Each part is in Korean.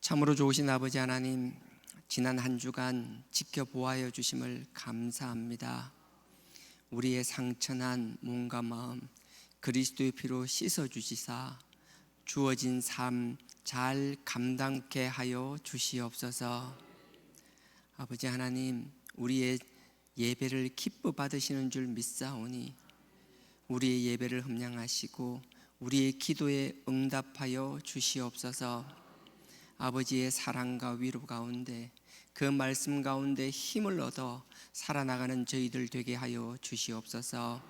참으로 좋으신 아버지 하나님, 지난 한 주간 지켜보아여 주심을 감사합니다. 우리의 상처난 몸과 마음 그리스도의 피로 씻어주시사 주어진 삶 잘 감당케 하여 주시옵소서. 아버지 하나님, 우리의 예배를 기뻐 받으시는 줄 믿사오니 우리의 예배를 흠량하시고 우리의 기도에 응답하여 주시옵소서. 아버지의 사랑과 위로 가운데 그 말씀 가운데 힘을 얻어 살아나가는 저희들 되게 하여 주시옵소서.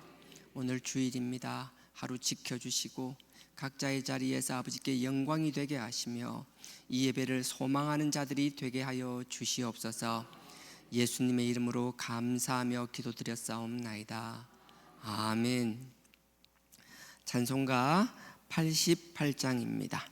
오늘 주일입니다. 하루 지켜주시고 각자의 자리에서 아버지께 영광이 되게 하시며 이 예배를 소망하는 자들이 되게 하여 주시옵소서. 예수님의 이름으로 감사하며 기도드렸사옵나이다. 아멘. 찬송가 88장입니다.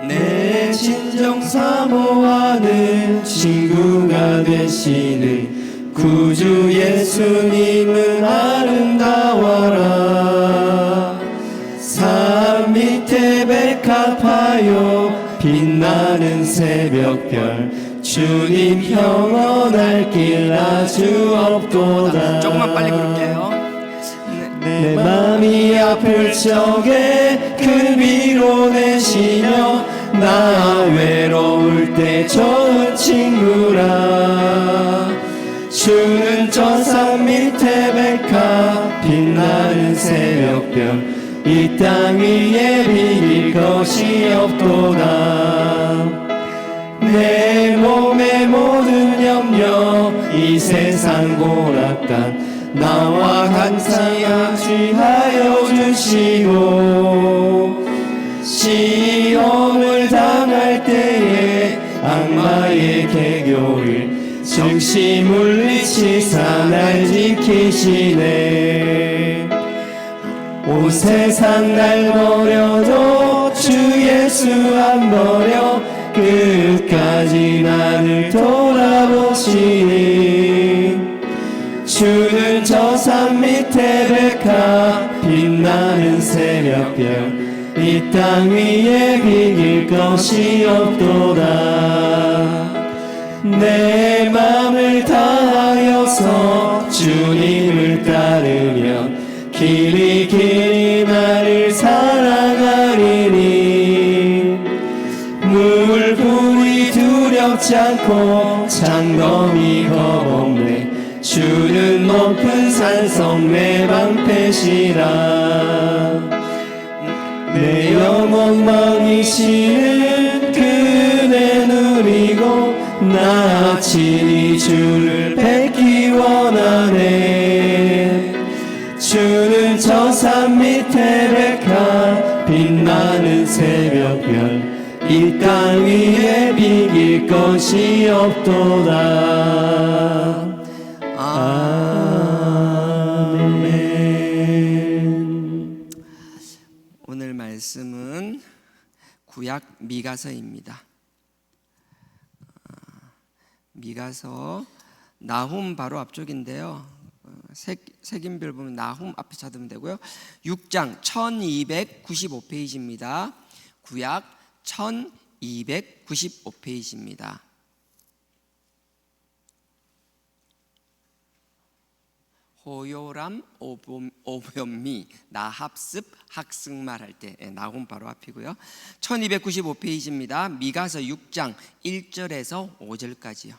내 진정 사모하는 친구가 되시는 구주 예수님은 아름다워라. 산 밑에 백합하여 빛나는 새벽별 주님 영원할 길 아주 없도다. 조금만 빨리 부를게요. 내 맘이 아플 적에 그 위로 내시며 나 외로울 때 좋은 친구라. 주는 저 산 밑에 백합 빛나는 새벽별 이 땅 위에 비길 것이 없도다. 내 몸의 모든 염려 이 세상 고락간 나와 같이 안주하여 주시고 시험을 당할 때에 악마의 개교를 즉시 물리치사 날 지키시네. 온 세상 날 버려도 주 예수 안 버려 끝까지 나를 돌아보시니. 주는 저 산 밑에 백합 빛나는 새벽별 이 땅 위에 비길 것이 없도다. 내 맘을 다하여서 주님을 따르면 길이 길이 나를 사랑하리니. 물불이 두렵지 않고 장검이 겁없네. 주는 높은 산성 내 방패시라. 내 영혼 망이시는 그네 누리고 나 친히 주를 뵙기 원하네. 주는 저 산 밑에 백합 빛나는 새벽별 이 땅 위에 비길 것이 없도다. 아멘. 오늘 말씀은 구약 미가서입니다. 미가서 나훔 바로 앞쪽인데요. 색인별 보면 나훔 앞에 찾으면 되고요. 6장 1295페이지입니다. 구약 1295페이지입니다. 호요람 오변미 나합습 학승말 할 때 나훔 바로 앞이고요. 1295페이지입니다. 미가서 6장 1절에서 5절까지요.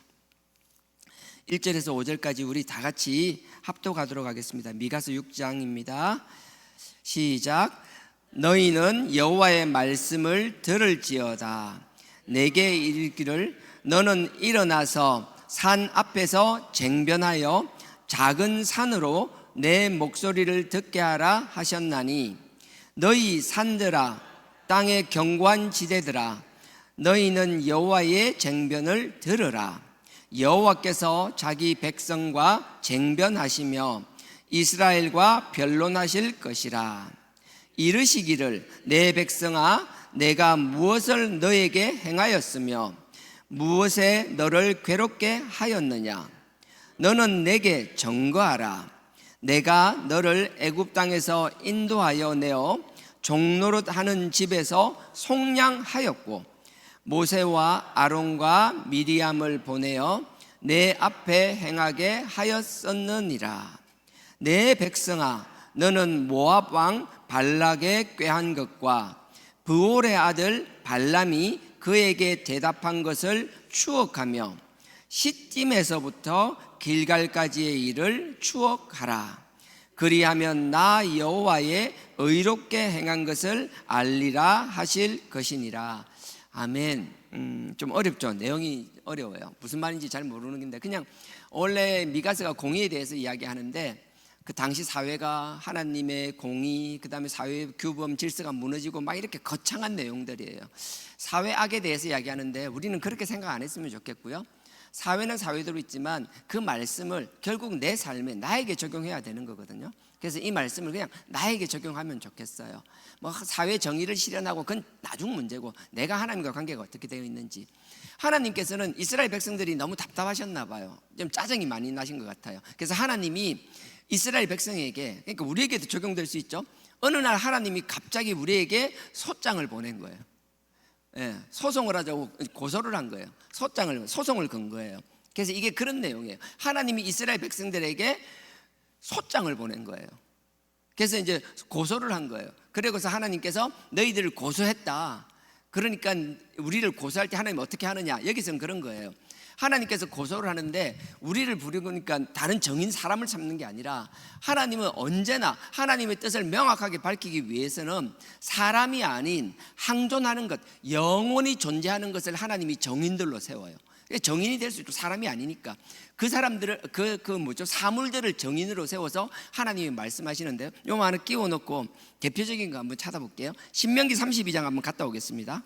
1절에서 5절까지 우리 다 같이 합독하도록 하겠습니다. 미가서 6장입니다. 시작. 너희는 여호와의 말씀을 들을지어다. 내게 이르기를 너는 일어나서 산 앞에서 쟁변하여 작은 산으로 내 목소리를 듣게 하라 하셨나니 너희 산들아 땅의 견고한 지대들아 너희는 여호와의 쟁변을 들으라. 여호와께서 자기 백성과 쟁변하시며 이스라엘과 변론하실 것이라. 이르시기를 내 백성아 내가 무엇을 너에게 행하였으며 무엇에 너를 괴롭게 하였느냐. 너는 내게 증거하라. 내가 너를 애굽 땅에서 인도하여 내어 종노릇 하는 집에서 속량하였고 모세와 아론과 미리암을 보내어 내 앞에 행하게 하였었느니라. 내 백성아, 너는 모압 왕 발락의 꾀한 것과 브올의 아들 발람이 그에게 대답한 것을 추억하며 시딤에서부터 길갈까지의 일을 추억하라. 그리하면 나 여호와의 의롭게 행한 것을 알리라 하실 것이니라. 아멘. 좀 어렵죠. 내용이 어려워요. 무슨 말인지 잘 모르는 건데 그냥 원래 미가서가 공의에 대해서 이야기하는데 그 당시 사회가 하나님의 공의, 그 다음에 사회 규범 질서가 무너지고 막 이렇게 거창한 내용들이에요. 사회 악에 대해서 이야기하는데 우리는 그렇게 생각 안 했으면 좋겠고요. 사회는 사회대로 있지만 그 말씀을 결국 내 삶에 나에게 적용해야 되는 거거든요. 그래서 이 말씀을 그냥 나에게 적용하면 좋겠어요. 뭐 사회 정의를 실현하고 그건 나중 문제고 내가 하나님과 관계가 어떻게 되어 있는지. 하나님께서는 이스라엘 백성들이 너무 답답하셨나 봐요. 좀 짜증이 많이 나신 것 같아요. 그래서 하나님이 이스라엘 백성에게, 그러니까 우리에게도 적용될 수 있죠. 어느 날 하나님이 갑자기 우리에게 소장을 보낸 거예요. 예, 소송을 하자고 고소를 한 거예요. 소송을 건 거예요. 그래서 이게 그런 내용이에요. 하나님이 이스라엘 백성들에게 소장을 보낸 거예요. 그래서 이제 고소를 한 거예요. 그리고서 하나님께서 너희들을 고소했다. 그러니까 우리를 고소할 때 하나님 어떻게 하느냐, 여기서는 그런 거예요. 하나님께서 고소를 하는데 우리를 부르니까 다른 정인 사람을 찾는 게 아니라 하나님은 언제나 하나님의 뜻을 명확하게 밝히기 위해서는 사람이 아닌 항존하는 것, 영원히 존재하는 것을 하나님이 정인들로 세워요. 정인이 될 수 있고 사람이 아니니까 그 사람들을 사물들을 정인으로 세워서 하나님이 말씀하시는데요. 요거 하나 끼워 넣고 대표적인 거 한번 찾아볼게요. 신명기 32장 한번 갔다 오겠습니다.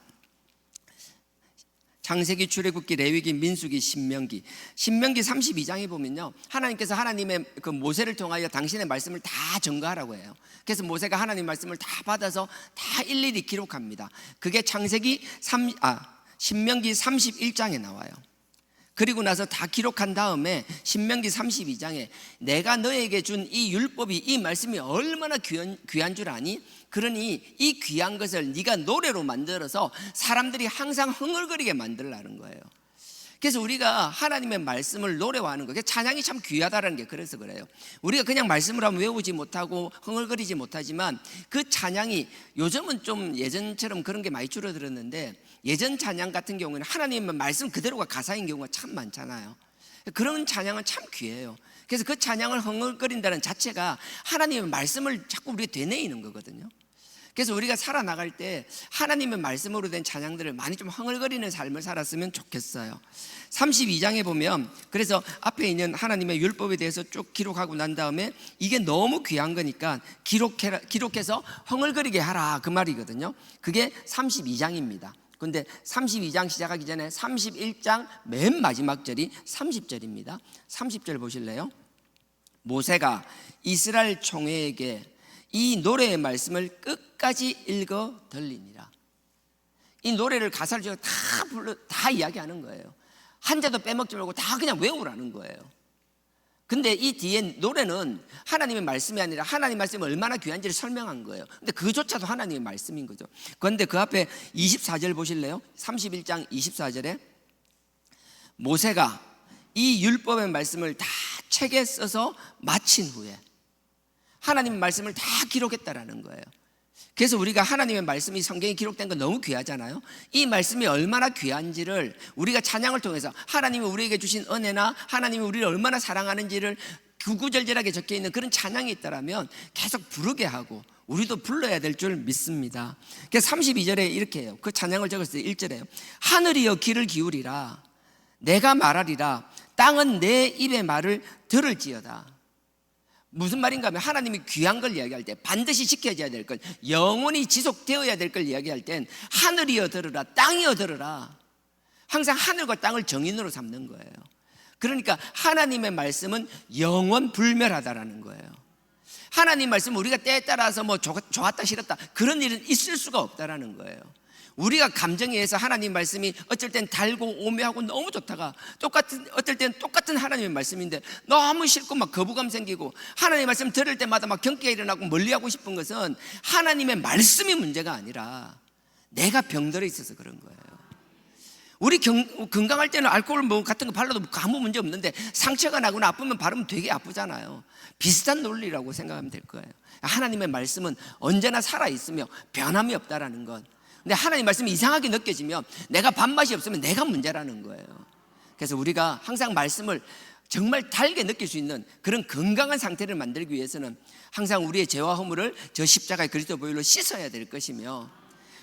창세기, 출애굽기, 레위기, 민수기, 신명기 32장에 보면요, 하나님께서 하나님의 그 모세를 통하여 당신의 말씀을 다 증거하라고 해요. 그래서 모세가 하나님 말씀을 다 받아서 다 일일이 기록합니다. 그게 신명기 31장에 나와요. 그리고 나서 다 기록한 다음에 신명기 32장에 내가 너에게 준 이 율법이, 이 말씀이 얼마나 귀한 줄 아니? 그러니 이 귀한 것을 네가 노래로 만들어서 사람들이 항상 흥얼거리게 만들라는 거예요. 그래서 우리가 하나님의 말씀을 노래화하는 거예요. 찬양이 참 귀하다는 게 그래서 그래요. 우리가 그냥 말씀을 하면 외우지 못하고 흥얼거리지 못하지만 그 찬양이, 요즘은 좀 예전처럼 그런 게 많이 줄어들었는데 예전 찬양 같은 경우는 하나님의 말씀 그대로가 가사인 경우가 참 많잖아요. 그런 찬양은 참 귀해요. 그래서 그 찬양을 흥얼거린다는 자체가 하나님의 말씀을 자꾸 우리가 되뇌이는 거거든요. 그래서 우리가 살아나갈 때 하나님의 말씀으로 된 찬양들을 많이 좀 흥얼거리는 삶을 살았으면 좋겠어요. 32장에 보면, 그래서 앞에 있는 하나님의 율법에 대해서 쭉 기록하고 난 다음에 이게 너무 귀한 거니까 기록해서 흥얼거리게 하라, 그 말이거든요. 그게 32장입니다. 근데 32장 시작하기 전에 31장 맨 마지막 절이 30절입니다. 30절 보실래요? 모세가 이스라엘 총회에게 이 노래의 말씀을 끝까지 읽어 들리니라. 이 노래를 가사를 다 이야기하는 거예요. 한 자도 빼먹지 말고 다 그냥 외우라는 거예요. 근데 이 뒤에 노래는 하나님의 말씀이 아니라 하나님의 말씀이 얼마나 귀한지를 설명한 거예요. 근데 그조차도 하나님의 말씀인 거죠. 그런데 그 앞에 24절 보실래요? 31장 24절에 모세가 이 율법의 말씀을 다 책에 써서 마친 후에 하나님의 말씀을 다 기록했다라는 거예요. 그래서 우리가 하나님의 말씀이 성경에 기록된 건 너무 귀하잖아요. 이 말씀이 얼마나 귀한지를 우리가 찬양을 통해서 하나님이 우리에게 주신 은혜나 하나님이 우리를 얼마나 사랑하는지를 구구절절하게 적혀있는 그런 찬양이 있다면 계속 부르게 하고 우리도 불러야 될 줄 믿습니다. 그래서 32절에 이렇게 해요. 그 찬양을 적었어요. 1절에요. 하늘이여 귀를 기울이라. 내가 말하리라. 땅은 내 입의 말을 들을지어다. 무슨 말인가 하면 하나님이 귀한 걸 이야기할 때, 반드시 지켜져야 될 것, 영원히 지속되어야 될 걸 이야기할 땐 하늘이여 들으라, 땅이여 들으라. 항상 하늘과 땅을 정인으로 삼는 거예요. 그러니까 하나님의 말씀은 영원 불멸하다라는 거예요. 하나님 말씀 우리가 때에 따라서 뭐 좋았다 싫었다 그런 일은 있을 수가 없다라는 거예요. 우리가 감정에 의해서 하나님 말씀이 어쩔 땐 달고 오묘하고 너무 좋다가 어떨 땐 똑같은 하나님의 말씀인데 너무 싫고 막 거부감 생기고 하나님의 말씀 들을 때마다 막 경계가 일어나고 멀리하고 싶은 것은 하나님의 말씀이 문제가 아니라 내가 병들어 있어서 그런 거예요. 우리 건강할 때는 알코올 뭐 같은 거 발라도 아무 문제 없는데 상처가 나거나 아프면 바르면 되게 아프잖아요. 비슷한 논리라고 생각하면 될 거예요. 하나님의 말씀은 언제나 살아있으며 변함이 없다라는 것. 근데 하나님 말씀이 이상하게 느껴지면 내가 밥맛이 없으면 내가 문제라는 거예요. 그래서 우리가 항상 말씀을 정말 달게 느낄 수 있는 그런 건강한 상태를 만들기 위해서는 항상 우리의 죄와 허물을 저 십자가의 그리스도 보혈로 씻어야 될 것이며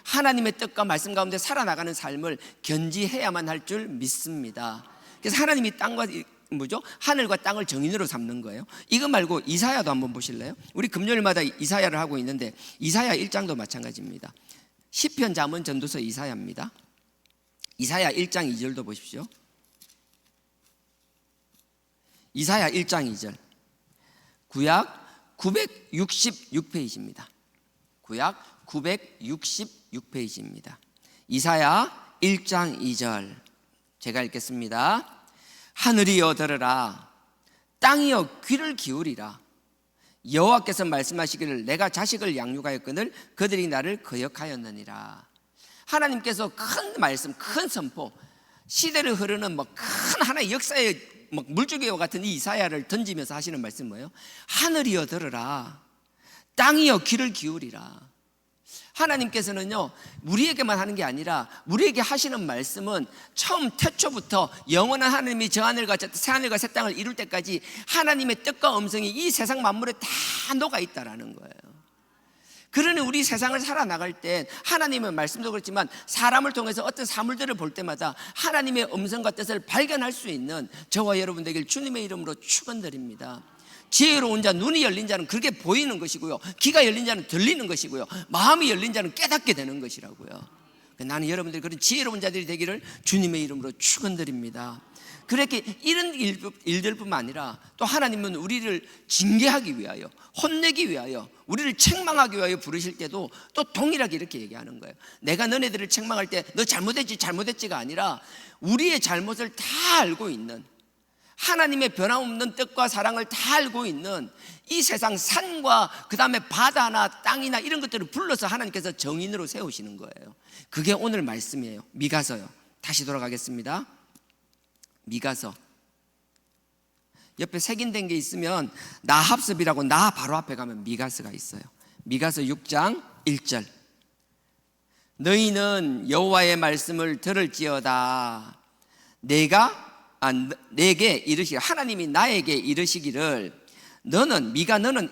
하나님의 뜻과 말씀 가운데 살아나가는 삶을 견지해야만 할 줄 믿습니다. 그래서 하나님이 하늘과 땅을 정인으로 삼는 거예요. 이거 말고 이사야도 한번 보실래요? 우리 금요일마다 이사야를 하고 있는데 이사야 1장도 마찬가지입니다. 시편, 잠언, 전도서 이사야입니다. 이사야 1장 2절도 보십시오. 이사야 1장 2절. 구약 966페이지입니다. 구약 966페이지입니다. 이사야 1장 2절 제가 읽겠습니다. 하늘이여 들으라, 땅이여 귀를 기울이라. 여호와께서 말씀하시기를 내가 자식을 양육하였거늘 그들이 나를 거역하였느니라. 하나님께서 큰 말씀, 큰 선포, 시대를 흐르는 큰 하나의 역사의 물줄기와 같은 이 이사야를 던지면서 하시는 말씀은 뭐예요? 하늘이여 들으라, 땅이여 귀를 기울이라. 하나님께서는요, 우리에게만 하는 게 아니라 우리에게 하시는 말씀은 처음 태초부터 영원한 하나님이 저 하늘과 새 하늘과 새 땅을 이룰 때까지 하나님의 뜻과 음성이 이 세상 만물에 다 녹아 있다라는 거예요. 그러니 우리 세상을 살아나갈 때 하나님의 말씀도 그렇지만 사람을 통해서 어떤 사물들을 볼 때마다 하나님의 음성과 뜻을 발견할 수 있는 저와 여러분 되길 주님의 이름으로 축원드립니다. 지혜로운 자, 눈이 열린 자는 그렇게 보이는 것이고요, 귀가 열린 자는 들리는 것이고요, 마음이 열린 자는 깨닫게 되는 것이라고요. 나는 여러분들이 그런 지혜로운 자들이 되기를 주님의 이름으로 축원드립니다. 그렇게 이런 일들뿐만 아니라 또 하나님은 우리를 징계하기 위하여, 혼내기 위하여, 우리를 책망하기 위하여 부르실 때도 또 동일하게 이렇게 얘기하는 거예요. 내가 너네들을 책망할 때 너 잘못했지가 아니라 우리의 잘못을 다 알고 있는, 하나님의 변함없는 뜻과 사랑을 다 알고 있는 이 세상 산과 그 다음에 바다나 땅이나 이런 것들을 불러서 하나님께서 정인으로 세우시는 거예요. 그게 오늘 말씀이에요. 미가서요. 다시 돌아가겠습니다. 미가서. 옆에 색인된 게 있으면 나합습이라고 나 바로 앞에 가면 미가서가 있어요. 미가서 6장 1절. 너희는 여호와의 말씀을 들을지어다. 내게 이르시기를, 하나님이 나에게 이르시기를 너는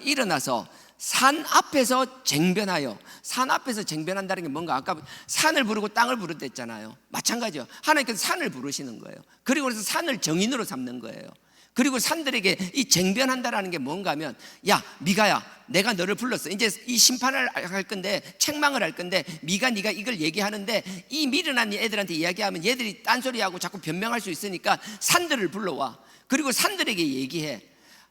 일어나서 산 앞에서 쟁변하여. 산 앞에서 쟁변한다는 게 뭔가, 아까 산을 부르고 땅을 부르댔잖아요. 마찬가지요. 하나님께서 산을 부르시는 거예요. 그리고 그래서 산을 정인으로 삼는 거예요. 그리고 산들에게 이 쟁변한다라는 게 뭔가 하면, 야 미가야, 내가 너를 불렀어. 이제 이 심판을 할 건데, 책망을 할 건데, 미가 네가 이걸 얘기하는데 이 미련한 애들한테 이야기하면 얘들이 딴소리하고 자꾸 변명할 수 있으니까 산들을 불러와. 그리고 산들에게 얘기해.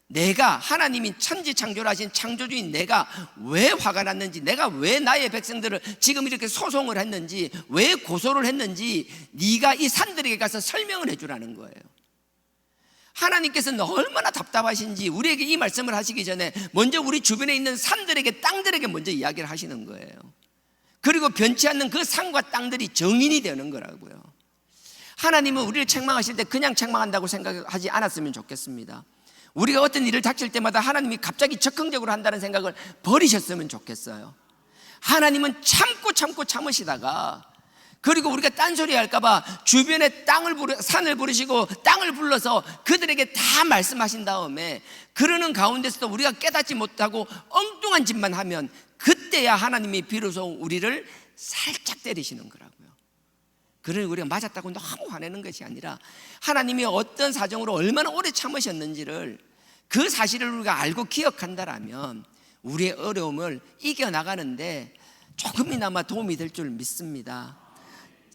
내가, 하나님이 천지창조를 하신 창조주인 내가 왜 화가 났는지, 내가 왜 나의 백성들을 지금 이렇게 소송을 했는지, 왜 고소를 했는지 네가 이 산들에게 가서 설명을 해주라는 거예요. 하나님께서는 얼마나 답답하신지 우리에게 이 말씀을 하시기 전에 먼저 우리 주변에 있는 산들에게, 땅들에게 먼저 이야기를 하시는 거예요. 그리고 변치 않는 그 산과 땅들이 정인이 되는 거라고요. 하나님은 우리를 책망하실 때 그냥 책망한다고 생각하지 않았으면 좋겠습니다. 우리가 어떤 일을 닥칠 때마다 하나님이 갑자기 적극적으로 한다는 생각을 버리셨으면 좋겠어요. 하나님은 참으시다가, 그리고 우리가 딴소리 할까봐 주변에 산을 부르시고 땅을 불러서 그들에게 다 말씀하신 다음에, 그러는 가운데서도 우리가 깨닫지 못하고 엉뚱한 짓만 하면 그때야 하나님이 비로소 우리를 살짝 때리시는 거라고요. 그러니 우리가 맞았다고 너무 화내는 것이 아니라 하나님이 어떤 사정으로 얼마나 오래 참으셨는지를, 그 사실을 우리가 알고 기억한다라면 우리의 어려움을 이겨나가는데 조금이나마 도움이 될 줄 믿습니다.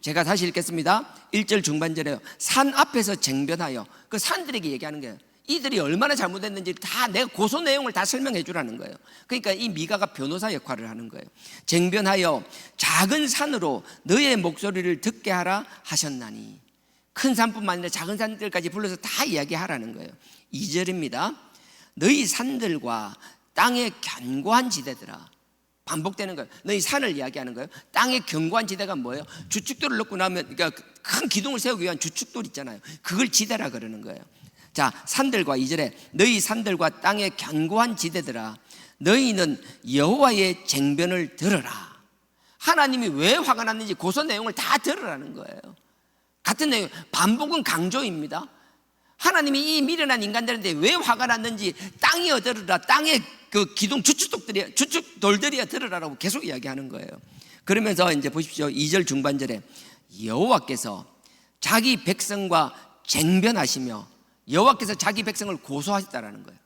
제가 다시 읽겠습니다. 1절 중반절에요. 산 앞에서 쟁변하여. 그 산들에게 얘기하는 거예요. 이들이 얼마나 잘못했는지 다 내가 고소 내용을 다 설명해 주라는 거예요. 그러니까 이 미가가 변호사 역할을 하는 거예요. 쟁변하여 작은 산으로 너의 목소리를 듣게 하라 하셨나니. 큰 산뿐만 아니라 작은 산들까지 불러서 다 이야기하라는 거예요. 2절입니다. 너희 산들과 땅의 견고한 지대들아. 반복되는 거예요. 너희 산을 이야기하는 거예요. 땅의 견고한 지대가 뭐예요? 주축돌을 넣고 나면, 그러니까 큰 기둥을 세우기 위한 주축돌 있잖아요. 그걸 지대라 그러는 거예요. 자, 산들과 2절에 너희 산들과 땅의 견고한 지대들아, 너희는 여호와의 쟁변을 들으라. 하나님이 왜 화가 났는지 고소 내용을 다 들으라는 거예요. 같은 내용, 반복은 강조입니다. 하나님이 이 미련한 인간들한테 왜 화가 났는지 땅이여 들으라, 땅의 그 기둥 주축돌들이여 들으라라고 계속 이야기하는 거예요. 그러면서 이제 보십시오. 2절 중반절에 여호와께서 자기 백성과 쟁변하시며, 여호와께서 자기 백성을 고소하셨다라는 거예요.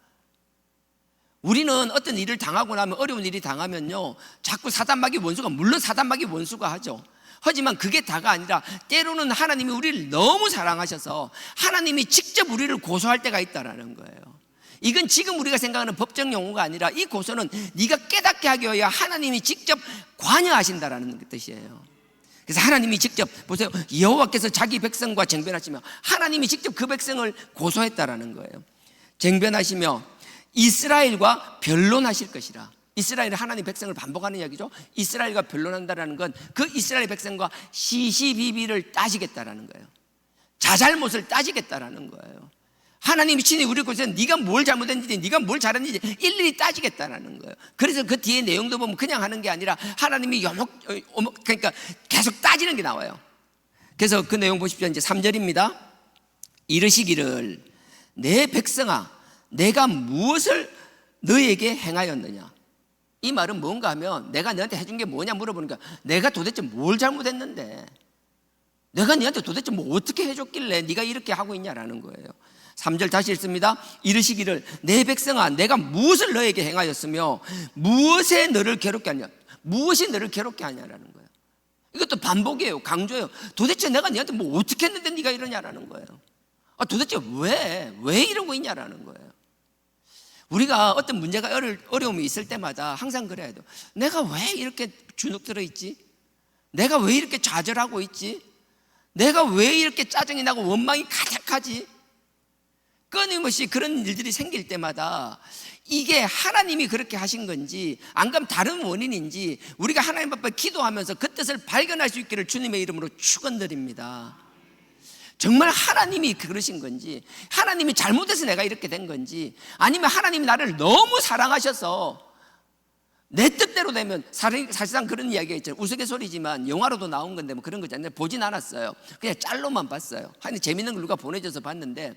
우리는 어떤 일을 당하고 나면, 어려운 일이 당하면요, 자꾸 사단마귀 원수가, 물론 사단마귀 원수가 하죠. 하지만 그게 다가 아니라 때로는 하나님이 우리를 너무 사랑하셔서 하나님이 직접 우리를 고소할 때가 있다라는 거예요. 이건 지금 우리가 생각하는 법정 용어가 아니라 이 고소는 네가 깨닫게 하기 위하여 하나님이 직접 관여하신다라는 뜻이에요. 그래서 하나님이 직접, 보세요, 여호와께서 자기 백성과 쟁변하시며, 하나님이 직접 그 백성을 고소했다라는 거예요. 쟁변하시며 이스라엘과 변론하실 것이라. 이스라엘은 하나님 백성을 반복하는 이야기죠. 이스라엘과 변론한다라는 건 그 이스라엘 백성과 시시비비를 따지겠다라는 거예요. 자잘못을 따지겠다라는 거예요. 하나님이 친히 우리 곳에서 네가 뭘 잘못했는지, 네가 뭘 잘했는지 일일이 따지겠다라는 거예요. 그래서 그 뒤에 내용도 보면 그냥 하는 게 아니라 하나님이 그러니까 계속 따지는 게 나와요. 그래서 그 내용 보십시오. 이제 3절입니다. 이르시기를 내 백성아, 내가 무엇을 너에게 행하였느냐. 이 말은 뭔가 하면 내가 너한테 해준 게 뭐냐 물어보니까 내가 도대체 뭘 잘못했는데, 내가 너한테 도대체 뭐 어떻게 해줬길래 네가 이렇게 하고 있냐라는 거예요. 3절 다시 읽습니다. 이르시기를 내 백성아, 내가 무엇을 너에게 행하였으며 무엇에 너를 괴롭게 하냐. 무엇이 너를 괴롭게 하냐라는 거예요. 이것도 반복이에요. 강조예요. 도대체 내가 너한테 뭐 어떻게 했는데 네가 이러냐라는 거예요. 도대체 왜 이러고 있냐라는 거예요. 우리가 어떤 문제가 어려움이 있을 때마다 항상 그래야 돼요. 내가 왜 이렇게 주눅들어 있지? 내가 왜 이렇게 좌절하고 있지? 내가 왜 이렇게 짜증이 나고 원망이 가득하지? 끊임없이 그런 일들이 생길 때마다 이게 하나님이 그렇게 하신 건지, 안 그러면 다른 원인인지 우리가 하나님 앞에 기도하면서 그 뜻을 발견할 수 있기를 주님의 이름으로 축원드립니다. 정말 하나님이 그러신 건지, 하나님이 잘못해서 내가 이렇게 된 건지, 아니면 하나님이 나를 너무 사랑하셔서 내 뜻대로 되면, 사실상 그런 이야기가 있잖아요. 우스갯소리지만 영화로도 나온 건데 뭐 그런 거잖아요. 보진 않았어요. 그냥 짤로만 봤어요. 하여튼 재밌는 걸 누가 보내줘서 봤는데,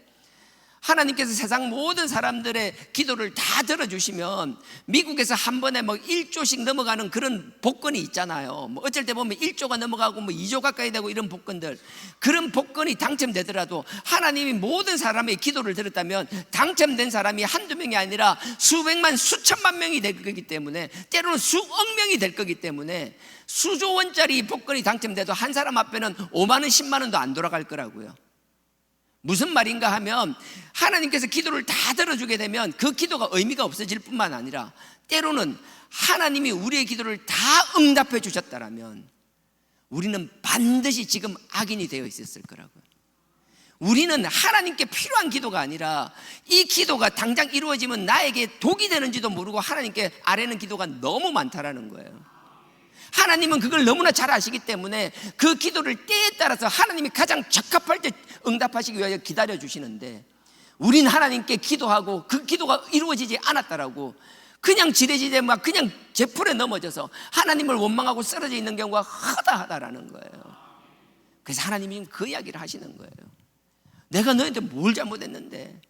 하나님께서 세상 모든 사람들의 기도를 다 들어주시면 미국에서 한 번에 뭐 1조씩 넘어가는 그런 복권이 있잖아요. 뭐 어쩔 때 보면 1조가 넘어가고 뭐 2조 가까이 되고 이런 복권들, 그런 복권이 당첨되더라도 하나님이 모든 사람의 기도를 들었다면 당첨된 사람이 한두 명이 아니라 수백만 수천만 명이 될 거기 때문에, 때로는 수억 명이 될 거기 때문에 수조 원짜리 복권이 당첨돼도 한 사람 앞에는 5만 원 10만 원도 안 돌아갈 거라고요. 무슨 말인가 하면 하나님께서 기도를 다 들어주게 되면 그 기도가 의미가 없어질 뿐만 아니라 때로는 하나님이 우리의 기도를 다 응답해 주셨다라면 우리는 반드시 지금 악인이 되어 있었을 거라고요. 우리는 하나님께 필요한 기도가 아니라 이 기도가 당장 이루어지면 나에게 독이 되는지도 모르고 하나님께 아뢰는 기도가 너무 많다라는 거예요. 하나님은 그걸 너무나 잘 아시기 때문에 그 기도를 때에 따라서 하나님이 가장 적합할 때 응답하시기 위하여 기다려 주시는데, 우린 하나님께 기도하고 그 기도가 이루어지지 않았다라고 그냥 지레지레 막 그냥 제풀에 넘어져서 하나님을 원망하고 쓰러져 있는 경우가 허다하다라는 거예요. 그래서 하나님이 그 이야기를 하시는 거예요. 내가 너한테 뭘 잘못했는데,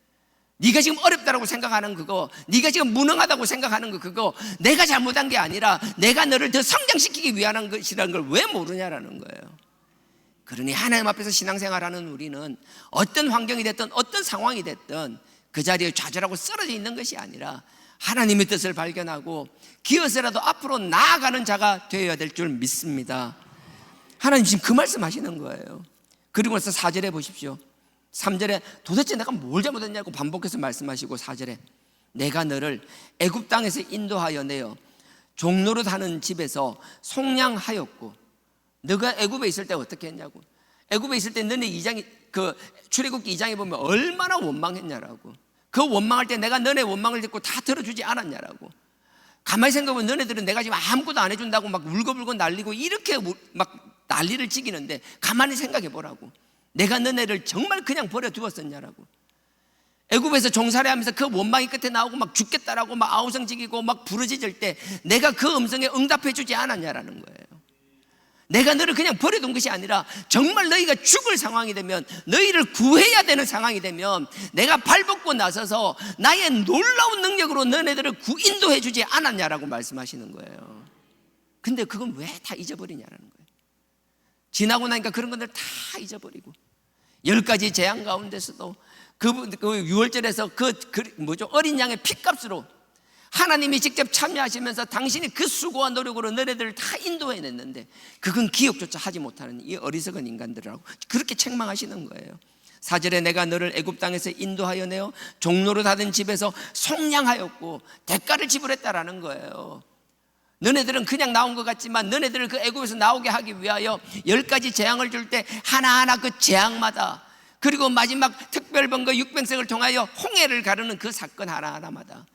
네가 지금 어렵다고 생각하는 그거, 네가 지금 무능하다고 생각하는 거, 그거 내가 잘못한 게 아니라 내가 너를 더 성장시키기 위한 것이라는 걸 왜 모르냐라는 거예요. 그러니 하나님 앞에서 신앙생활하는 우리는 어떤 환경이 됐든 어떤 상황이 됐든 그 자리에 좌절하고 쓰러져 있는 것이 아니라 하나님의 뜻을 발견하고 기어서라도 앞으로 나아가는 자가 되어야 될 줄 믿습니다. 하나님 지금 그 말씀 하시는 거예요. 그리고 나서 4절에 보십시오. 3절에 도대체 내가 뭘 잘못했냐고 반복해서 말씀하시고 4절에 내가 너를 애굽 땅에서 인도하여 내어 종로로 사는 집에서 속량하였고, 너가 애굽에 있을 때 어떻게 했냐고. 애굽에 있을 때 너네 2장이 출애굽기 2장에 보면 얼마나 원망했냐라고. 그 원망할 때 내가 너네 원망을 듣고 다 들어주지 않았냐라고. 가만히 생각해보면 너네들은 내가 지금 아무것도 안 해준다고 막 울고불고 난리고 이렇게 막 난리를 지기는데 가만히 생각해 보라고. 내가 너네를 정말 그냥 버려두었었냐라고. 애굽에서 종살이하면서 그 원망이 끝에 나오고 막 죽겠다라고 막 아우성지기고 막 부르짖을 때 내가 그 음성에 응답해 주지 않았냐라는 거예요. 내가 너를 그냥 버려둔 것이 아니라 정말 너희가 죽을 상황이 되면, 너희를 구해야 되는 상황이 되면 내가 발벗고 나서서 나의 놀라운 능력으로 너네들을 인도해 주지 않았냐라고 말씀하시는 거예요. 근데 그건 왜 다 잊어버리냐라는 거예요. 지나고 나니까 그런 것들 다 잊어버리고, 10가지 재앙 가운데서도 그 6월절에서 어린 양의 핏값으로 하나님이 직접 참여하시면서 당신이 그 수고와 노력으로 너네들을 다 인도해냈는데 그건 기억조차 하지 못하는 이 어리석은 인간들이라고 그렇게 책망하시는 거예요. 4절에 내가 너를 애굽 땅에서 인도하여 내어 종로로 닫은 집에서 속량하였고 대가를 지불했다라는 거예요. 너네들은 그냥 나온 것 같지만 너네들을 그 애굽에서 나오게 하기 위하여 10가지 재앙을 줄 때 하나하나 그 재앙마다, 그리고 마지막 특별번거 육병석을 통하여 홍해를 가르는 그 사건 하나하나마다,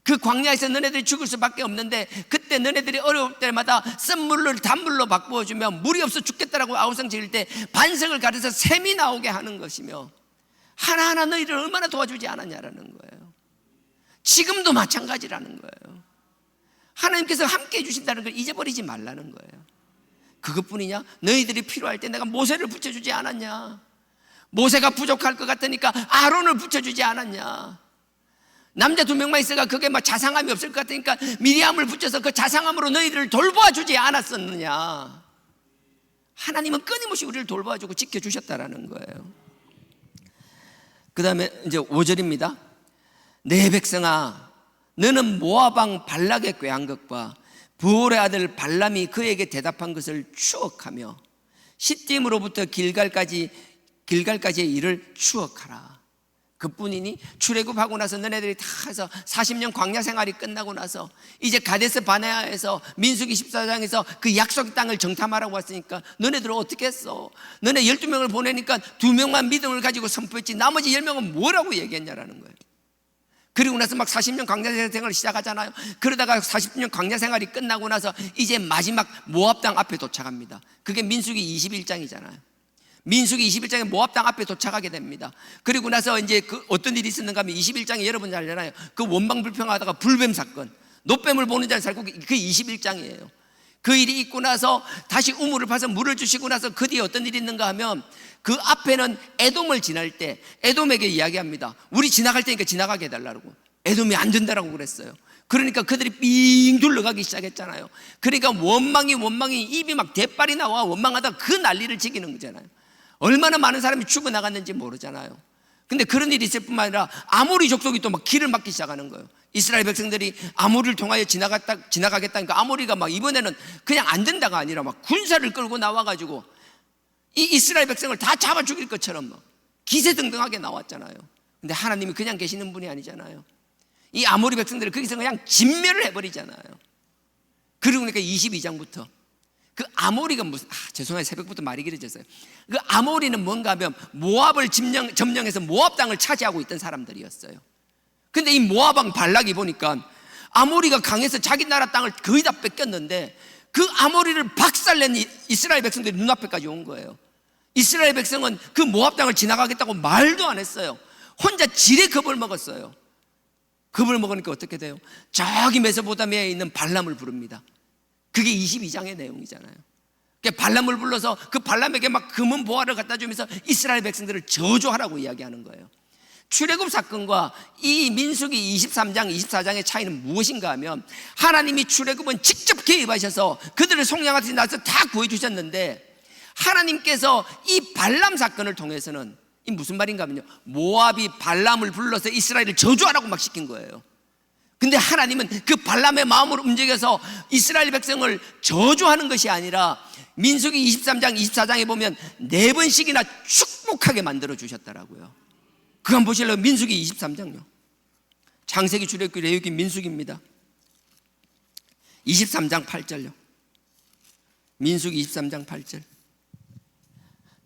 그 광야에서 너네들이 죽을 수밖에 없는데 그때 너네들이 어려울 때마다 쓴물을 단물로 바꾸어주며 물이 없어 죽겠다라고 아우성 지을 때 반석을 가려서 샘이 나오게 하는 것이며, 하나하나 너희를 얼마나 도와주지 않았냐라는 거예요. 지금도 마찬가지라는 거예요. 하나님께서 함께 해주신다는 걸 잊어버리지 말라는 거예요. 그것뿐이냐? 너희들이 필요할 때 내가 모세를 붙여주지 않았냐? 모세가 부족할 것 같으니까 아론을 붙여주지 않았냐? 남자 2명만 있어가 그게 막 자상함이 없을 것 같으니까 미리암을 붙여서 그 자상함으로 너희들을 돌보아주지 않았었느냐? 하나님은 끊임없이 우리를 돌보아주고 지켜주셨다라는 거예요. 그 다음에 이제 5절입니다. 내 백성아, 너는 모압 왕 발락의 꾀한 것과 부올의 아들 발람이 그에게 대답한 것을 추억하며 시딤으로부터 길갈까지의 일을 추억하라. 그뿐이니 출애굽하고 나서 너네들이 다 해서 40년 광야 생활이 끝나고 나서 이제 가데스 바네아에서 민수기 14장에서 그 약속 땅을 정탐하라고 왔으니까 너네들은 어떻게 했어? 너네 12명을 보내니까 2명만 믿음을 가지고 선포했지 나머지 10명은 뭐라고 얘기했냐라는 거예요. 그리고 나서 막 40년 광야 생활을 시작하잖아요. 그러다가 40년 광야 생활이 끝나고 나서 이제 마지막 모압 땅 앞에 도착합니다. 그게 민수기 21장이잖아요. 민수기 21장에 모압 땅 앞에 도착하게 됩니다. 그리고 나서 이제 그 어떤 일이 있었는가 하면 21장에 여러분 잘 알잖아요. 그 원방 불평하다가 불뱀 사건, 노뱀을 보는 자를 살고, 그 21장이에요. 그 일이 있고 나서 다시 우물을 파서 물을 주시고 나서 그 뒤에 어떤 일이 있는가 하면 그 앞에는 에돔을 지날 때 에돔에게 이야기합니다. 우리 지나갈 테니까 지나가게 해달라고. 에돔이 안 된다라고 그랬어요. 그러니까 그들이 삥 둘러가기 시작했잖아요. 그러니까 원망이 입이 막 대빨이 나와 원망하다 그 난리를 지기는 거잖아요. 얼마나 많은 사람이 죽어나갔는지 모르잖아요. 근데 그런 일이 있을 뿐만 아니라 아모리 족속이 또 막 길을 막기 시작하는 거예요. 이스라엘 백성들이 아모리를 통하여 지나가겠다니까 아모리가 막 이번에는 그냥 안 된다가 아니라 막 군사를 끌고 나와가지고 이 이스라엘 백성을 다 잡아 죽일 것처럼 막 기세등등하게 나왔잖아요. 근데 하나님이 그냥 계시는 분이 아니잖아요. 이 아모리 백성들을 거기서 그냥 진멸을 해버리잖아요. 그리고 그러니까 22장부터 그 아모리가 무슨, 죄송해요. 새벽부터 말이 길어졌어요. 그 아모리는 뭔가 하면 모압을 점령해서 모압 땅을 차지하고 있던 사람들이었어요. 근데 이 모압 왕 발락이 보니까 아모리가 강해서 자기 나라 땅을 거의 다 뺏겼는데 그 아모리를 박살낸 이스라엘 백성들이 눈앞에까지 온 거예요. 이스라엘 백성은 그 모압 땅을 지나가겠다고 말도 안 했어요. 혼자 지레 겁을 먹었어요. 겁을 먹으니까 어떻게 돼요? 저기 메소포타미아에 있는 발람을 부릅니다. 그게 22장의 내용이잖아요. 발람을 불러서 그 발람에게 막 금은 보화를 갖다 주면서 이스라엘 백성들을 저주하라고 이야기하는 거예요. 출애굽 사건과 이 민수기 23장, 24장의 차이는 무엇인가 하면 하나님이 출애굽은 직접 개입하셔서 그들을 속량하듯이 나서 다 구해주셨는데 하나님께서 이 발람 사건을 통해서는 이 무슨 말인가 하면요, 모압이 발람을 불러서 이스라엘을 저주하라고 막 시킨 거예요. 근데 하나님은 그 발람의 마음으로 움직여서 이스라엘 백성을 저주하는 것이 아니라 민수기 23장 24장에 보면 4번씩이나 축복하게 만들어 주셨더라고요. 그거 한번 보실래요? 민수기 23장요. 창세기, 출애굽기, 레위기, 민수기입니다. 23장 8절요. 민수기 23장 8절.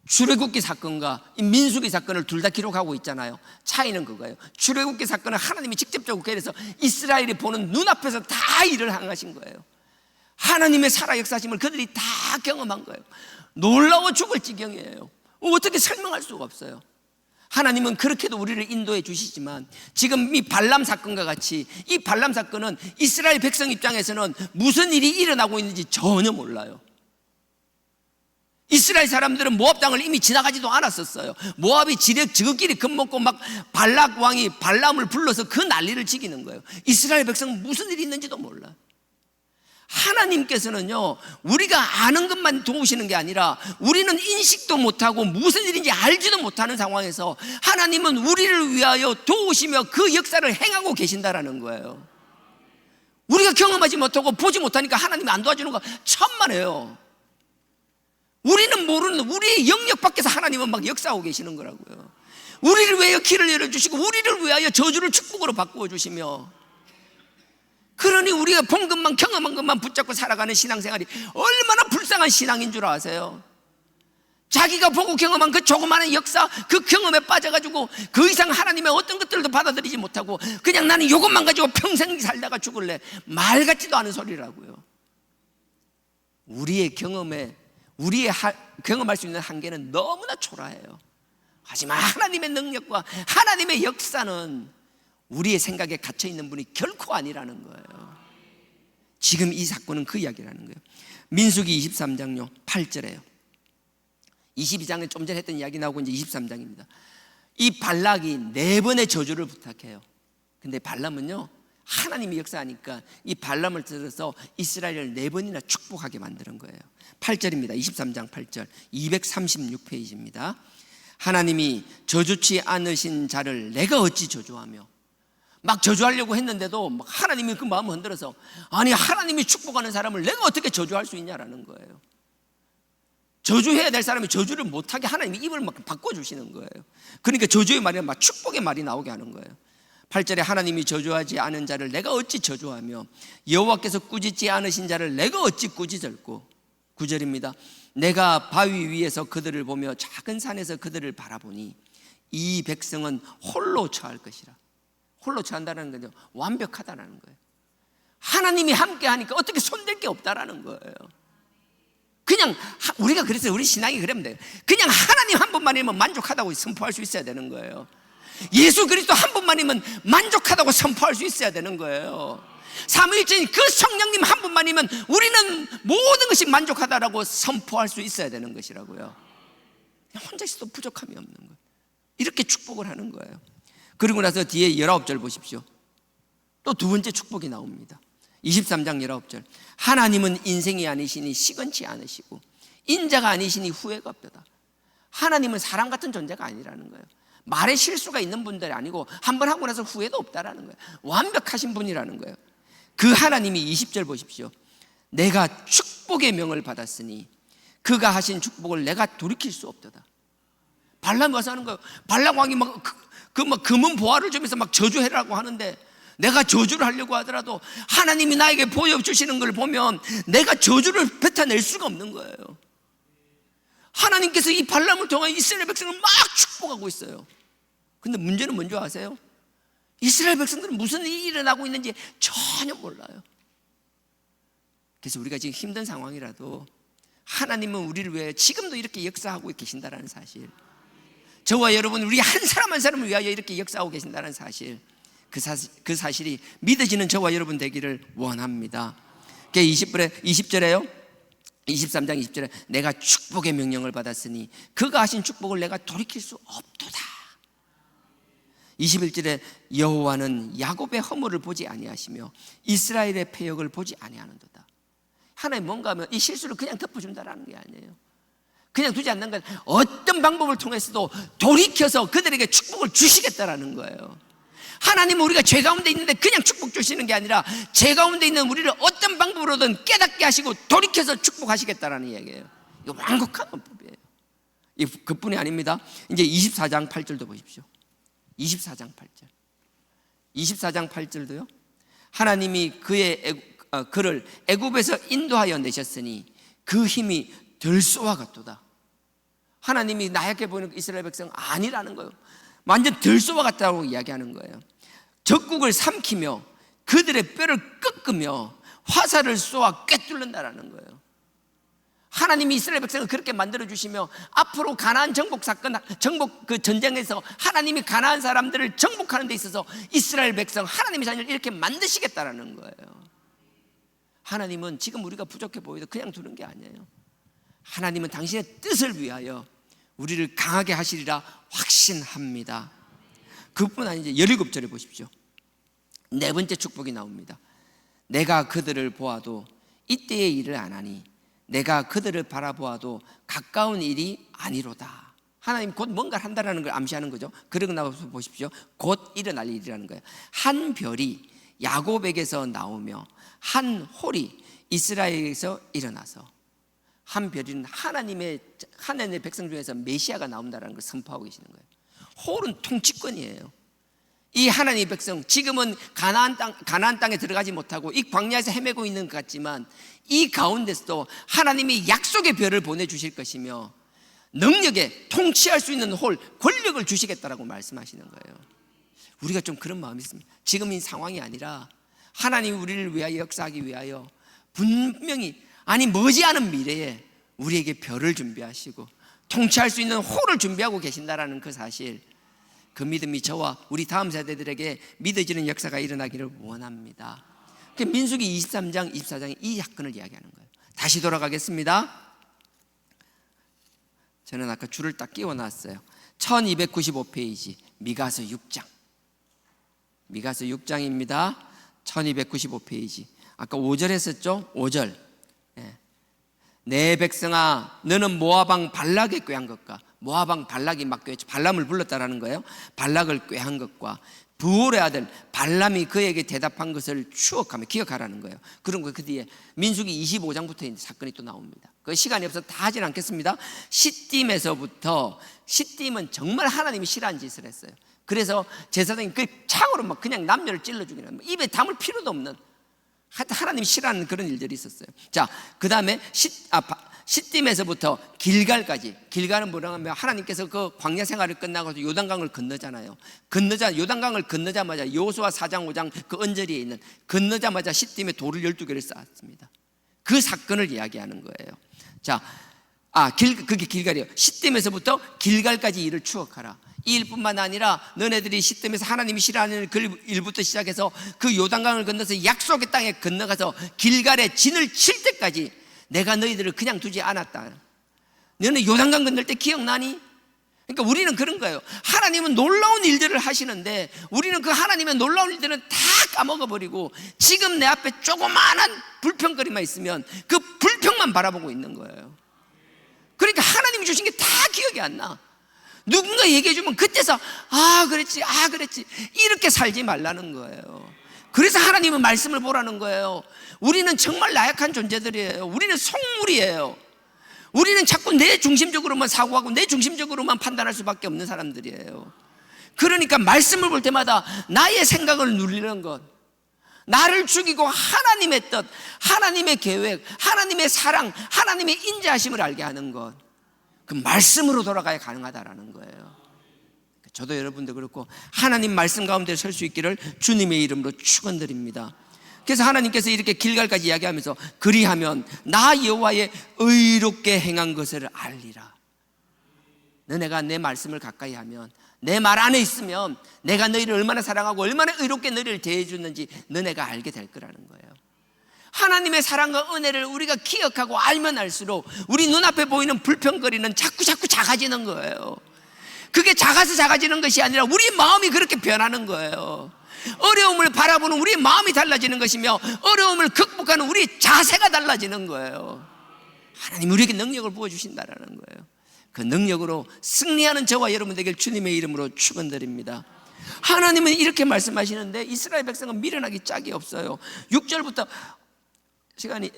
출애굽기 사건과 이 민수기 사건을 둘 다 기록하고 있잖아요. 차이는 그거예요. 출애굽기 사건은 하나님이 직접적으로 그래서 이스라엘이 보는 눈앞에서 다 일을 행하신 거예요. 하나님의 살아 역사심을 그들이 다 경험한 거예요. 놀라워 죽을 지경이에요. 어떻게 설명할 수가 없어요. 하나님은 그렇게도 우리를 인도해 주시지만 지금 이 발람 사건과 같이 이 발람 사건은 이스라엘 백성 입장에서는 무슨 일이 일어나고 있는지 전혀 몰라요. 이스라엘 사람들은 모압 땅을 이미 지나가지도 않았었어요. 모압이 지극끼리 겁먹고 막 발락 왕이 발람을 불러서 그 난리를 지기는 거예요. 이스라엘 백성은 무슨 일이 있는지도 몰라요. 하나님께서는요, 우리가 아는 것만 도우시는 게 아니라 우리는 인식도 못하고 무슨 일인지 알지도 못하는 상황에서 하나님은 우리를 위하여 도우시며 그 역사를 행하고 계신다라는 거예요. 우리가 경험하지 못하고 보지 못하니까 하나님이 안 도와주는 거 천만에요. 우리는 모르는 우리의 영역 밖에서 하나님은 막 역사하고 계시는 거라고요. 우리를 위하여 길을 열어주시고 우리를 위하여 저주를 축복으로 바꾸어 주시며, 그러니 우리가 본 것만 경험한 것만 붙잡고 살아가는 신앙생활이 얼마나 불쌍한 신앙인 줄 아세요? 자기가 보고 경험한 그 조그마한 역사, 그 경험에 빠져가지고 그 이상 하나님의 어떤 것들도 받아들이지 못하고 그냥 나는 이것만 가지고 평생 살다가 죽을래, 말 같지도 않은 소리라고요. 우리의 경험할 수 있는 한계는 너무나 초라해요. 하지만 하나님의 능력과 하나님의 역사는 우리의 생각에 갇혀있는 분이 결코 아니라는 거예요. 지금 이 사건은 그 이야기라는 거예요. 민수기 23장요 8절에요 22장에 좀 전에 했던 이야기 나오고 이제 23장입니다 이 발락이 4번의 저주를 부탁해요. 근데 발람은요, 하나님이 역사하니까 이 발람을 들어서 이스라엘을 4번이나 축복하게 만드는 거예요. 8절입니다 23장 8절 236페이지입니다 하나님이 저주치 않으신 자를 내가 어찌 저주하며, 막 저주하려고 했는데도 막 하나님이 그 마음을 흔들어서, 아니 하나님이 축복하는 사람을 내가 어떻게 저주할 수 있냐라는 거예요. 저주해야 될 사람이 저주를 못하게 하나님이 입을 막 바꿔주시는 거예요. 그러니까 저주의 말이 막 축복의 말이 나오게 하는 거예요. 8절에 하나님이 저주하지 않은 자를 내가 어찌 저주하며 여호와께서 꾸짖지 않으신 자를 내가 어찌 꾸짖을꼬. 9절입니다 내가 바위 위에서 그들을 보며 작은 산에서 그들을 바라보니 이 백성은 홀로 처할 것이라. 홀로 처한다는 거죠. 완벽하다는 거예요. 하나님이 함께 하니까 어떻게 손댈 게 없다라는 거예요. 그냥 우리가 그래서 우리 신앙이 그러면 돼요. 그냥 하나님 한 분만이면 만족하다고 선포할 수 있어야 되는 거예요. 예수 그리스도 한 분만이면 만족하다고 선포할 수 있어야 되는 거예요. 삼위일체인 그 성령님 한 분만이면 우리는 모든 것이 만족하다라고 선포할 수 있어야 되는 것이라고요. 혼자 있어도 부족함이 없는 거예요. 이렇게 축복을 하는 거예요. 그리고 나서 뒤에 19절 보십시오. 또 두 번째 축복이 나옵니다. 23장 19절 하나님은 인생이 아니시니 시건치 않으시고 인자가 아니시니 후회가 없도다. 하나님은 사람 같은 존재가 아니라는 거예요. 말에 실수가 있는 분들이 아니고 한번 하고 나서 후회도 없다라는 거예요. 완벽하신 분이라는 거예요. 그 하나님이 20절 보십시오. 내가 축복의 명을 받았으니 그가 하신 축복을 내가 돌이킬 수 없도다. 발람이 와서 하는 거예요. 발람 왕이 막 금은 보화를 주면서 막 저주해라고 하는데, 내가 저주를 하려고 하더라도 하나님이 나에게 보여주시는 걸 보면 내가 저주를 뱉어낼 수가 없는 거예요. 하나님께서 이 발람을 통해 이스라엘 백성을 막 축복하고 있어요. 근데 문제는 뭔지 아세요? 이스라엘 백성들은 무슨 일이 일어나고 있는지 전혀 몰라요. 그래서 우리가 지금 힘든 상황이라도 하나님은 우리를 위해 지금도 이렇게 역사하고 계신다는 사실, 저와 여러분 우리 한 사람 한 사람을 위하여 이렇게 역사하고 계신다는 사실, 그 사실이 믿어지는 저와 여러분 되기를 원합니다. 20절에요 23장 20절에 내가 축복의 명령을 받았으니 그가 하신 축복을 내가 돌이킬 수 없도다. 21절에 여호와는 야곱의 허물을 보지 아니하시며 이스라엘의 패역을 보지 아니하는도다. 하나님 뭔가 하면 이 실수를 그냥 덮어준다라는 게 아니에요. 그냥 두지 않는 건 어떤 방법을 통해서도 돌이켜서 그들에게 축복을 주시겠다라는 거예요. 하나님은 우리가 죄 가운데 있는데 그냥 축복 주시는 게 아니라 죄 가운데 있는 우리를 어떤 방법으로든 깨닫게 하시고 돌이켜서 축복하시겠다라는 이야기예요. 이거 완곡한 방법이에요. 이 그뿐이 아닙니다. 이제 24장 8절도 보십시오. 24장 8절. 24장 8절도요. 하나님이 그를 애굽에서 인도하여 내셨으니 그 힘이 들소와 같도다. 하나님이 나약해 보이는 이스라엘 백성 아니라는 거예요. 완전 들소와 같다고 이야기하는 거예요. 적국을 삼키며 그들의 뼈를 꺾으며 화살을 쏘아 꿰뚫는다라는 거예요. 하나님이 이스라엘 백성을 그렇게 만들어 주시며 앞으로 가나안 정복 사건, 정복 그 전쟁에서 하나님이 가나안 사람들을 정복하는 데 있어서 이스라엘 백성, 하나님의 자녀를 이렇게 만드시겠다라는 거예요. 하나님은 지금 우리가 부족해 보여도 그냥 두는 게 아니에요. 하나님은 당신의 뜻을 위하여 우리를 강하게 하시리라 확신합니다. 그뿐 아니죠. 17절에 보십시오. 네 번째 축복이 나옵니다. 내가 그들을 보아도 이때의 일을 안 하니 내가 그들을 바라보아도 가까운 일이 아니로다. 하나님 곧 뭔가를 한다는 걸 암시하는 거죠. 그러고 나서 보십시오. 곧 일어날 일이라는 거예요. 한 별이 야곱에게서 나오며 한 홀이 이스라엘에서 일어나서, 한 별은 하나님의 백성 중에서 메시아가 나온다는 걸 선포하고 계시는 거예요. 홀은 통치권이에요. 이 하나님의 백성, 지금은 가나안 땅에 들어가지 못하고 이 광야에서 헤매고 있는 것 같지만 이 가운데서도 하나님이 약속의 별을 보내주실 것이며 능력에 통치할 수 있는 홀, 권력을 주시겠다라고 말씀하시는 거예요. 우리가 좀 그런 마음이 있습니다. 지금 이 상황이 아니라 하나님이 우리를 위하여 역사하기 위하여 분명히, 아니 머지않은 미래에 우리에게 별을 준비하시고 통치할 수 있는 홀을 준비하고 계신다라는 그 사실, 그 믿음이 저와 우리 다음 세대들에게 믿어지는 역사가 일어나기를 원합니다. 민수기 23장, 24장이 이 사건을 이야기하는 거예요. 다시 돌아가겠습니다. 저는 아까 줄을 딱 끼워놨어요. 1295페이지 미가서 6장. 미가서 6장입니다. 1295페이지. 아까 5절 했었죠? 5절. 내 백성아, 너는 모압 왕 발락에 꾀한 것과, 모압 왕 발락이 막 꾀했죠. 발람을 불렀다라는 거예요. 발락을 꾀한 것과 부올의 아들 발람이 그에게 대답한 것을 추억하며 기억하라는 거예요. 그런 거 그 뒤에 민수기 25장부터 사건이 또 나옵니다. 그 시간이 없어서 다 하진 않겠습니다. 시딤에서부터, 시딤은 정말 하나님이 싫어하는 짓을 했어요. 그래서 제사장이 그 창으로 막 그냥 남녀를 찔러 죽이는 거예요. 입에 담을 필요도 없는, 하나님이 싫어하는 그런 일들이 있었어요. 자, 그 다음에 시딤에서부터 길갈까지. 길갈은 뭐라고 하면 하나님께서 그 광야 생활을 끝나고 요단강을 건너잖아요. 요단강을 건너자마자 여호수아 4장 5장 그 언저리에 있는, 건너자마자 시딤에 돌을 12개를 쌓았습니다. 그 사건을 이야기하는 거예요. 자, 그게 길갈이에요. 시딤에서부터 길갈까지 일을 추억하라. 이 일뿐만 아니라 너네들이 시딤에서 하나님이 싫어하는 그 일부터 시작해서 그 요단강을 건너서 약속의 땅에 건너가서 길갈에 진을 칠 때까지 내가 너희들을 그냥 두지 않았다. 너는 요단강 건널 때 기억나니? 그러니까 우리는 그런 거예요. 하나님은 놀라운 일들을 하시는데 우리는 그 하나님의 놀라운 일들은 다 까먹어버리고 지금 내 앞에 조그마한 불평거리만 있으면 그 불평만 바라보고 있는 거예요. 그러니까 하나님이 주신 게 다 기억이 안 나. 누군가 얘기해주면 그때서 그랬지 이렇게 살지 말라는 거예요. 그래서 하나님은 말씀을 보라는 거예요. 우리는 정말 나약한 존재들이에요. 우리는 속물이에요. 우리는 자꾸 내 중심적으로만 사고하고 내 중심적으로만 판단할 수밖에 없는 사람들이에요. 그러니까 말씀을 볼 때마다 나의 생각을 누리는 것, 나를 죽이고 하나님의 뜻, 하나님의 계획, 하나님의 사랑, 하나님의 인자하심을 알게 하는 것, 그 말씀으로 돌아가야 가능하다라는 거예요. 저도 여러분도 그렇고 하나님 말씀 가운데 설 수 있기를 주님의 이름으로 축원드립니다. 그래서 하나님께서 이렇게 길갈까지 이야기하면서 그리하면 나 여호와의 의롭게 행한 것을 알리라. 너네가 내 말씀을 가까이 하면, 내 말 안에 있으면 내가 너희를 얼마나 사랑하고 얼마나 의롭게 너희를 대해주는지 너네가 알게 될 거라는 거예요. 하나님의 사랑과 은혜를 우리가 기억하고 알면 알수록 우리 눈앞에 보이는 불평거리는 자꾸 작아지는 거예요. 그게 작아서 작아지는 것이 아니라 우리 마음이 그렇게 변하는 거예요. 어려움을 바라보는 우리 마음이 달라지는 것이며 어려움을 극복하는 우리 자세가 달라지는 거예요. 하나님 우리에게 능력을 부어주신다라는 거예요. 그 능력으로 승리하는 저와 여러분 되길 주님의 이름으로 축원드립니다. 하나님은 이렇게 말씀하시는데 이스라엘 백성은 미련하기 짝이 없어요. 6절부터 시간이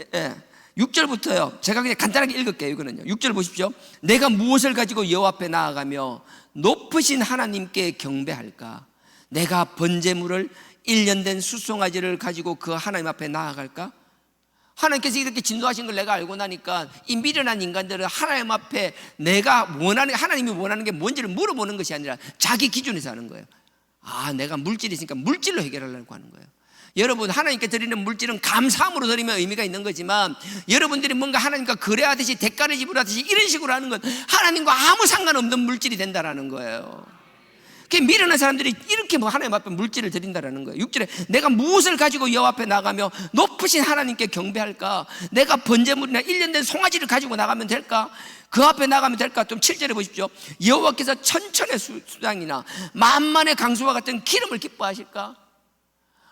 6절부터요. 제가 그냥 간단하게 읽을게요. 이거는요. 6절 보십시오. 내가 무엇을 가지고 여호와 앞에 나아가며 높으신 하나님께 경배할까? 내가 번제물을 1년 된 수송아지를 가지고 그 하나님 앞에 나아갈까? 하나님께서 이렇게 진도하신 걸 내가 알고 나니까 이 미련한 인간들은 하나님 앞에 내가 원하는, 하나님이 원하는 게 뭔지를 물어보는 것이 아니라 자기 기준에서 하는 거예요. 아, 내가 물질이 있으니까 물질로 해결하려고 하는 거예요. 여러분, 하나님께 드리는 물질은 감사함으로 드리면 의미가 있는 거지만, 여러분들이 뭔가 하나님과 거래하듯이 대가를 지불하듯이 이런 식으로 하는 건 하나님과 아무 상관없는 물질이 된다라는 거예요. 그 미련한 사람들이 이렇게 뭐 하나님 앞에 물질을 드린다라는 거예요. 6절에 내가 무엇을 가지고 여호와 앞에 나가며 높으신 하나님께 경배할까? 내가 번제물이나 1년 된 송아지를 가지고 나가면 될까? 그 앞에 나가면 될까? 좀 7절에 보십시오. 여호와께서 천천의 수장이나 만만의 강수와 같은 기름을 기뻐하실까?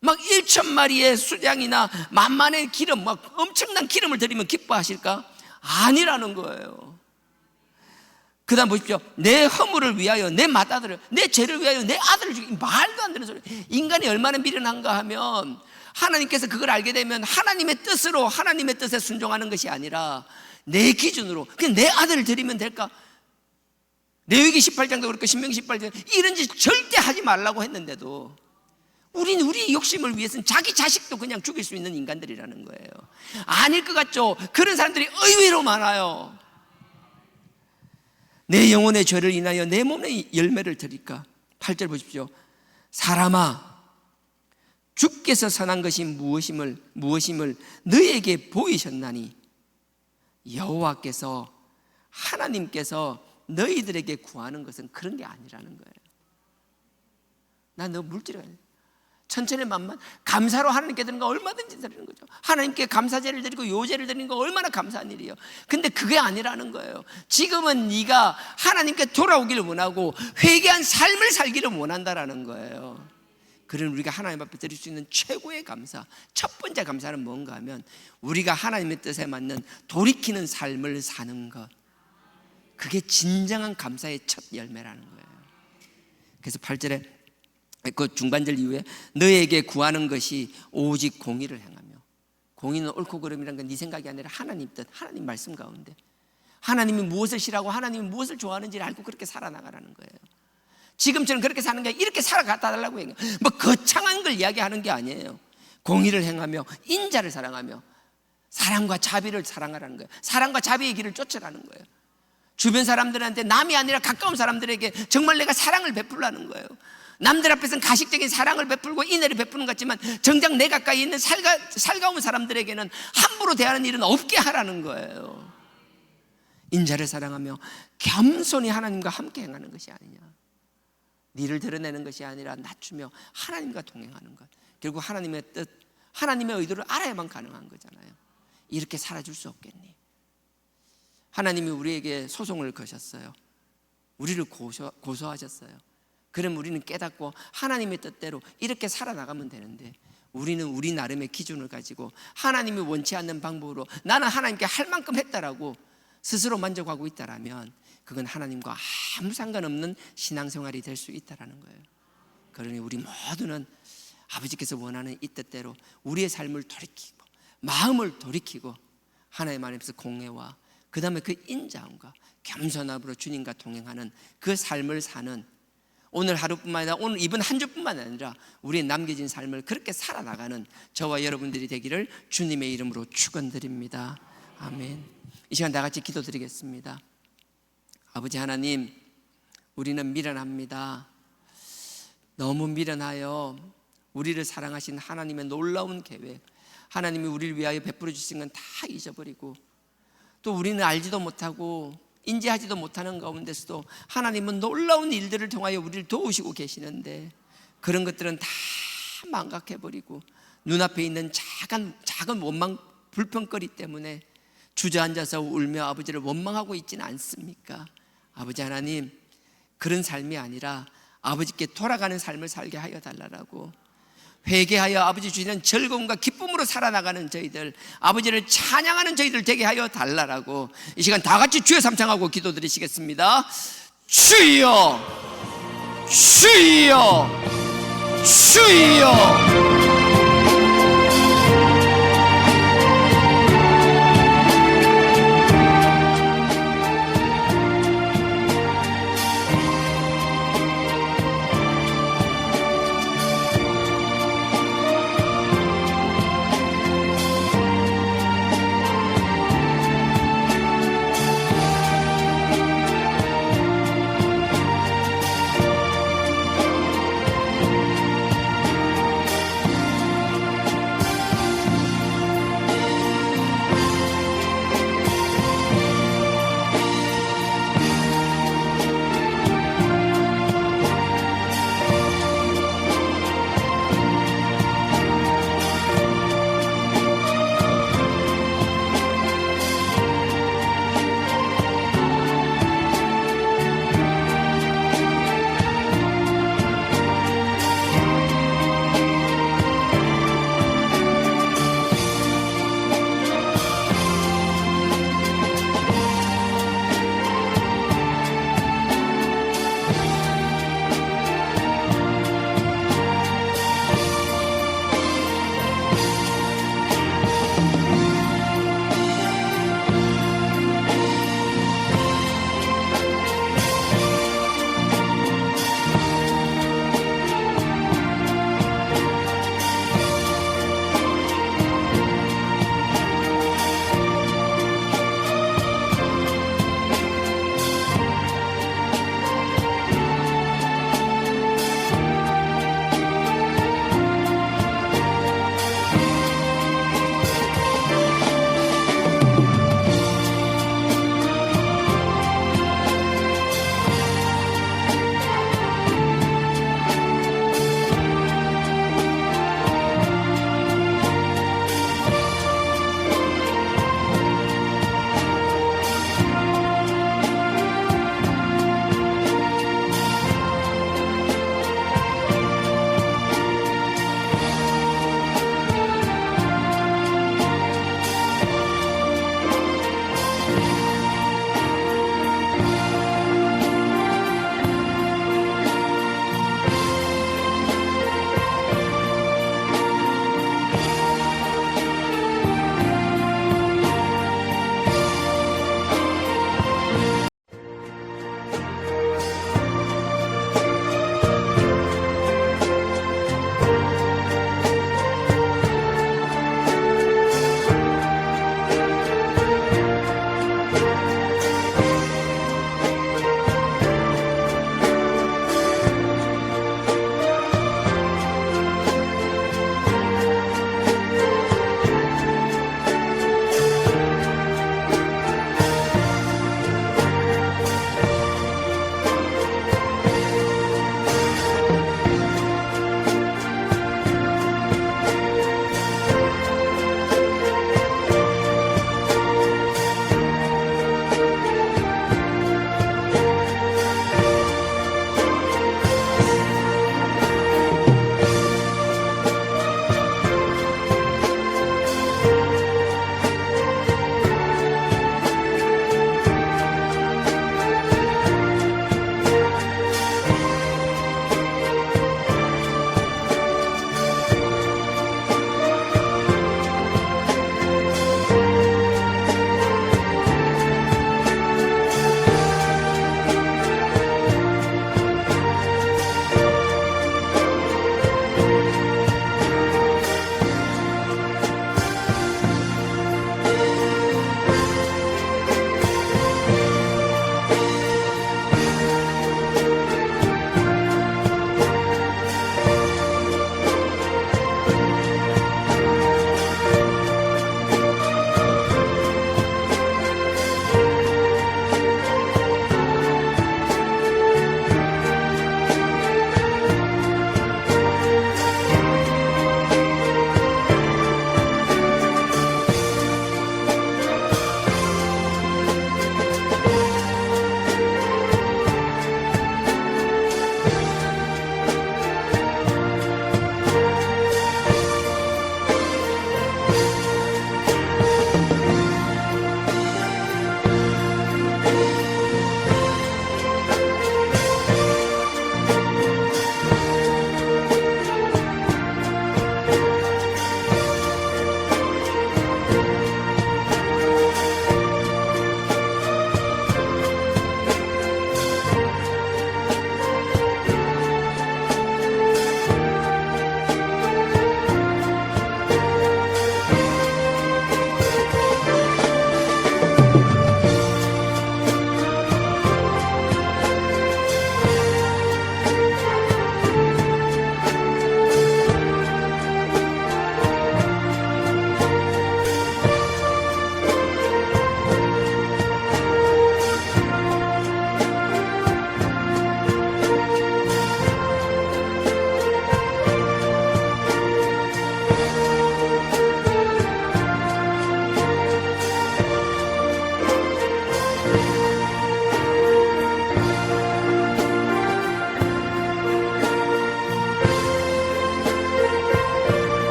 막 1,000마리의 수장이나 만만의 기름, 막 엄청난 기름을 드리면 기뻐하실까? 아니라는 거예요. 그 다음 보십시오. 내 허물을 위하여 내 맏아들을, 내 죄를 위하여 내 아들을 죽이, 말도 안 되는 소리. 인간이 얼마나 미련한가 하면 하나님께서 그걸 알게 되면 하나님의 뜻으로, 하나님의 뜻에 순종하는 것이 아니라 내 기준으로 그냥 내 아들을 드리면 될까? 레위기 18장도 그렇고 신명기 18장 이런 짓 절대 하지 말라고 했는데도 우리는 우리 욕심을 위해서는 자기 자식도 그냥 죽일 수 있는 인간들이라는 거예요. 아닐 것 같죠? 그런 사람들이 의외로 많아요. 내 영혼의 죄를 인하여 내 몸의 열매를 드릴까? 8절 보십시오. 사람아, 주께서 선한 것이 무엇임을 너에게 보이셨나니 여호와께서, 하나님께서 너희들에게 구하는 것은 그런 게 아니라는 거예요. 나 너 물질이 아니야. 천천히 만만 감사로 하나님께 드리는 거 얼마든지 드리는 거죠. 하나님께 감사제를 드리고 요제를 드리는 거 얼마나 감사한 일이에요. 근데 그게 아니라는 거예요. 지금은 네가 하나님께 돌아오기를 원하고 회개한 삶을 살기를 원한다라는 거예요. 그런 우리가 하나님 앞에 드릴 수 있는 최고의 감사, 첫 번째 감사는 뭔가 하면 우리가 하나님의 뜻에 맞는 돌이키는 삶을 사는 것, 그게 진정한 감사의 첫 열매라는 거예요. 그래서 8절에 그 중반절 이후에 너에게 구하는 것이 오직 공의를 행하며, 공의는 옳고 그름이란 건 네 생각이 아니라 하나님 뜻, 하나님 말씀 가운데 하나님이 무엇을 싫어하고 하나님이 무엇을 좋아하는지를 알고 그렇게 살아나가라는 거예요. 지금처럼 그렇게 사는 게 이렇게 살아갔다 달라고 해요. 뭐 거창한 걸 이야기하는 게 아니에요. 공의를 행하며 인자를 사랑하며 사랑과 자비를 사랑하라는 거예요. 사랑과 자비의 길을 쫓아가는 거예요. 주변 사람들한테 남이 아니라 가까운 사람들에게 정말 내가 사랑을 베풀라는 거예요. 남들 앞에서는 가식적인 사랑을 베풀고 인애를 베푸는 것 같지만 정작 내 가까이 있는 살가운 사람들에게는 함부로 대하는 일은 없게 하라는 거예요. 인자를 사랑하며 겸손히 하나님과 함께 행하는 것이 아니냐. 니를 드러내는 것이 아니라 낮추며 하나님과 동행하는 것. 결국 하나님의 뜻, 하나님의 의도를 알아야만 가능한 거잖아요. 이렇게 살아줄 수 없겠니? 하나님이 우리에게 소송을 거셨어요. 우리를 고소하셨어요. 그럼 우리는 깨닫고 하나님의 뜻대로 이렇게 살아나가면 되는데, 우리는 우리 나름의 기준을 가지고 하나님이 원치 않는 방법으로 나는 하나님께 할 만큼 했다라고 스스로 만족하고 있다라면 그건 하나님과 아무 상관없는 신앙생활이 될 수 있다라는 거예요. 그러니 우리 모두는 아버지께서 원하는 이 뜻대로 우리의 삶을 돌이키고 마음을 돌이키고 하나님 안에서 공회와 그 다음에 그 인자함과 겸손함으로 주님과 동행하는 그 삶을 사는, 오늘 하루뿐만 아니라 오늘 이번 한 주뿐만 아니라 우리의 남겨진 삶을 그렇게 살아나가는 저와 여러분들이 되기를 주님의 이름으로 축원드립니다. 아멘. 이 시간 다 같이 기도드리겠습니다. 아버지 하나님, 우리는 미련합니다. 너무 미련하여 우리를 사랑하신 하나님의 놀라운 계획, 하나님이 우리를 위하여 베풀어 주신 건 다 잊어버리고, 또 우리는 알지도 못하고 인지하지도 못하는 가운데서도 하나님은 놀라운 일들을 통하여 우리를 도우시고 계시는데 그런 것들은 다 망각해버리고 눈앞에 있는 작은 원망 불평거리 때문에 주저앉아서 울며 아버지를 원망하고 있지는 않습니까? 아버지 하나님, 그런 삶이 아니라 아버지께 돌아가는 삶을 살게 하여 달라고, 회개하여 아버지 주시는 즐거움과 기쁨으로 살아나가는 저희들, 아버지를 찬양하는 저희들 되게 하여 달라고 이 시간 다 같이 주여 삼창하고 기도드리시겠습니다. 주여, 주여, 주여